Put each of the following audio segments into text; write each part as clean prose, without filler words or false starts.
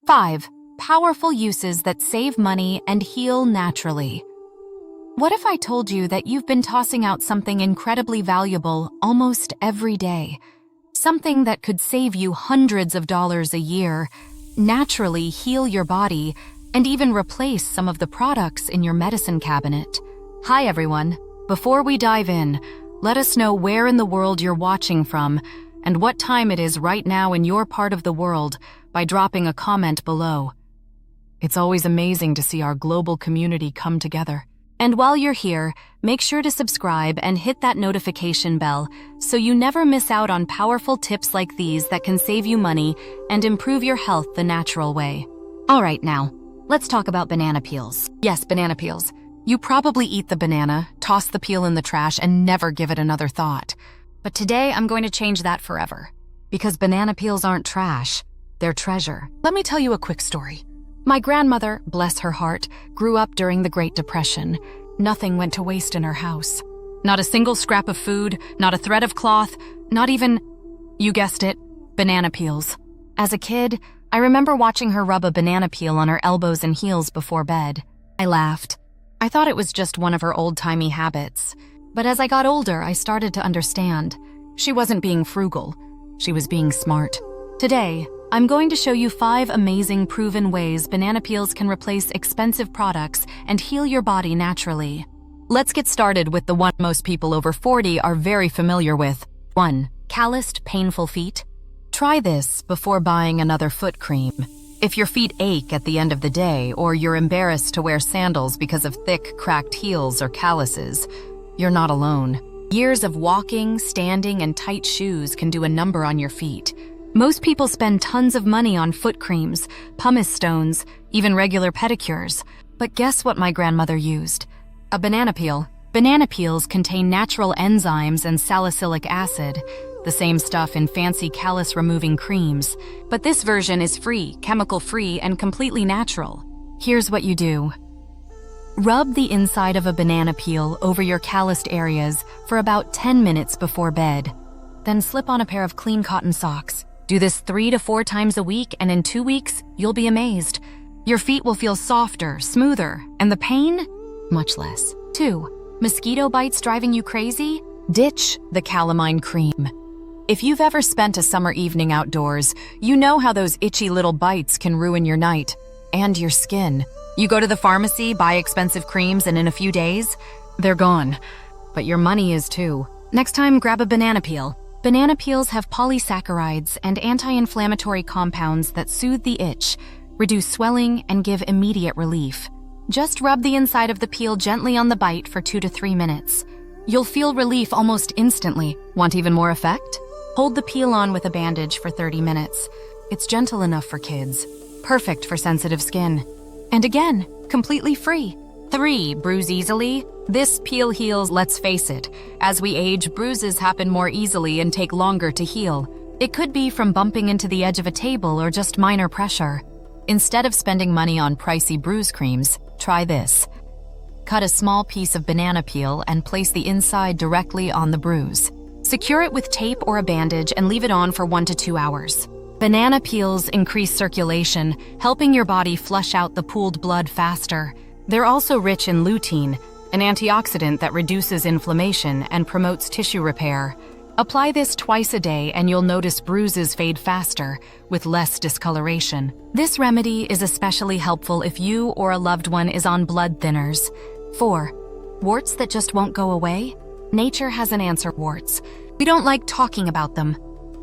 5. Powerful uses that save money and heal naturally. What if I told you that you've been tossing out something incredibly valuable almost every day? Something that could save you hundreds of dollars a year, naturally heal your body, and even replace some of the products in your medicine cabinet. Hi everyone. Before we dive in, let us know where in the world you're watching from and what time it is right now in your part of the world by dropping a comment below. It's always amazing to see our global community come together. And while you're here, make sure to subscribe and hit that notification bell so you never miss out on powerful tips like these that can save you money and improve your health the natural way. All right, now, let's talk about banana peels. Yes, banana peels. You probably eat the banana, toss the peel in the trash, and never give it another thought. But today, I'm going to change that forever. Because banana peels aren't trash, they're treasure. Let me tell you a quick story. My grandmother, bless her heart, grew up during the Great Depression. Nothing went to waste in her house. Not a single scrap of food, not a thread of cloth, not even, you guessed it, banana peels. As a kid, I remember watching her rub a banana peel on her elbows and heels before bed. I laughed. I thought it was just one of her old-timey habits. But as I got older, I started to understand. She wasn't being frugal. She was being smart. Today, I'm going to show you 5 amazing proven ways banana peels can replace expensive products and heal your body naturally. Let's get started with the one most people over 40 are very familiar with. 1. Calloused, painful feet. Try this before buying another foot cream. If your feet ache at the end of the day or you're embarrassed to wear sandals because of thick, cracked heels or calluses, you're not alone. Years of walking, standing, and tight shoes can do a number on your feet. Most people spend tons of money on foot creams, pumice stones, even regular pedicures. But guess what my grandmother used? A banana peel. Banana peels contain natural enzymes and salicylic acid, the same stuff in fancy callus-removing creams. But this version is free, chemical-free, and completely natural. Here's what you do. Rub the inside of a banana peel over your calloused areas for about 10 minutes before bed. Then slip on a pair of clean cotton socks. Do this 3 to 4 times a week, and in 2 weeks, you'll be amazed. Your feet will feel softer, smoother, and the pain? Much less. 2. Mosquito bites driving you crazy? Ditch the calamine cream. If you've ever spent a summer evening outdoors, you know how those itchy little bites can ruin your night and your skin. You go to the pharmacy, buy expensive creams, and in a few days, they're gone. But your money is too. Next time, grab a banana peel. Banana peels have polysaccharides and anti-inflammatory compounds that soothe the itch, reduce swelling, and give immediate relief. Just rub the inside of the peel gently on the bite for 2 to 3 minutes. You'll feel relief almost instantly. Want even more effect? Hold the peel on with a bandage for 30 minutes. It's gentle enough for kids, perfect for sensitive skin. And again, completely free. 3. Bruise easily. This peel heals, let's face it. As we age, bruises happen more easily and take longer to heal. It could be from bumping into the edge of a table or just minor pressure. Instead of spending money on pricey bruise creams, try this. Cut a small piece of banana peel and place the inside directly on the bruise. Secure it with tape or a bandage and leave it on for 1 to 2 hours. Banana peels increase circulation, helping your body flush out the pooled blood faster. They're also rich in lutein, an antioxidant that reduces inflammation and promotes tissue repair. Apply this twice a day and you'll notice bruises fade faster, with less discoloration. This remedy is especially helpful if you or a loved one is on blood thinners. 4. Warts that just won't go away? Nature has an answer, warts. We don't like talking about them,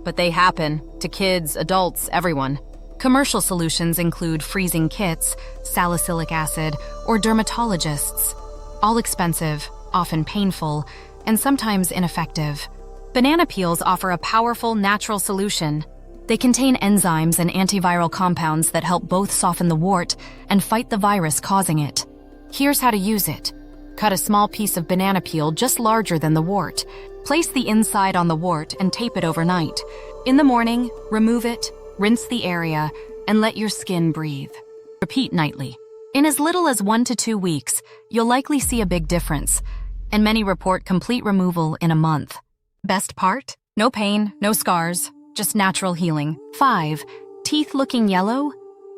but they happen to kids, adults, everyone. Commercial solutions include freezing kits, salicylic acid, or dermatologists. All expensive, often painful, and sometimes ineffective. Banana peels offer a powerful, natural solution. They contain enzymes and antiviral compounds that help both soften the wart and fight the virus causing it. Here's how to use it. Cut a small piece of banana peel just larger than the wart. Place the inside on the wart and tape it overnight. In the morning, remove it, rinse the area, and let your skin breathe. Repeat nightly. In as little as 1 to 2 weeks, you'll likely see a big difference, and many report complete removal in a month. Best part? No pain, no scars, just natural healing. 5. Teeth looking yellow?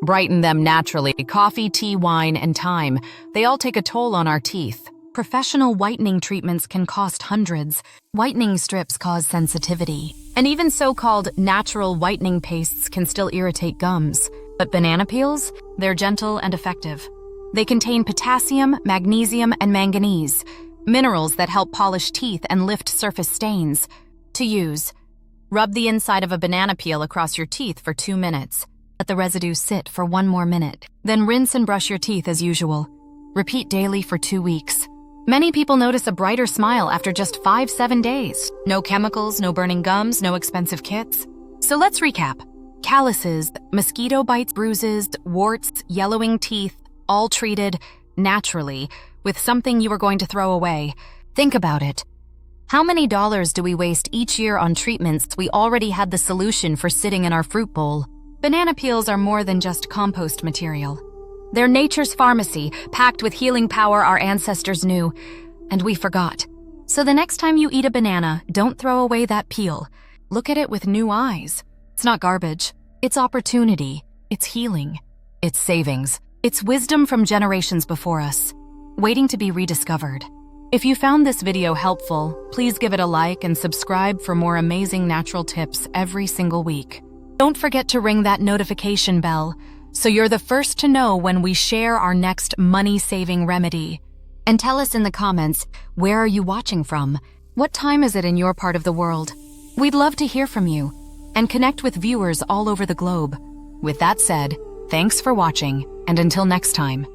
Brighten them naturally. Coffee, tea, wine, and time. They all take a toll on our teeth. Professional whitening treatments can cost hundreds. Whitening strips cause sensitivity. And even so-called natural whitening pastes can still irritate gums. But banana peels? They're gentle and effective. They contain potassium, magnesium, and manganese, minerals that help polish teeth and lift surface stains. To use: rub the inside of a banana peel across your teeth for 2 minutes. Let the residue sit for 1 more minute. Then rinse and brush your teeth as usual. Repeat daily for 2 weeks. Many people notice a brighter smile after just 5-7 days. No chemicals, no burning gums, no expensive kits. So let's recap. Calluses, mosquito bites, bruises, warts, yellowing teeth, all treated naturally with something you are going to throw away. Think about it. How many dollars do we waste each year on treatments we already had the solution for sitting in our fruit bowl? Banana peels are more than just compost material. They're nature's pharmacy, packed with healing power our ancestors knew, and we forgot. So the next time you eat a banana, don't throw away that peel. Look at it with new eyes. It's not garbage. It's opportunity. It's healing. It's savings. It's wisdom from generations before us, waiting to be rediscovered. If you found this video helpful, please give it a like and subscribe for more amazing natural tips every single week. Don't forget to ring that notification bell so you're the first to know when we share our next money-saving remedy. And tell us in the comments, where are you watching from? What time is it in your part of the world? We'd love to hear from you and connect with viewers all over the globe. With that said, thanks for watching, and until next time.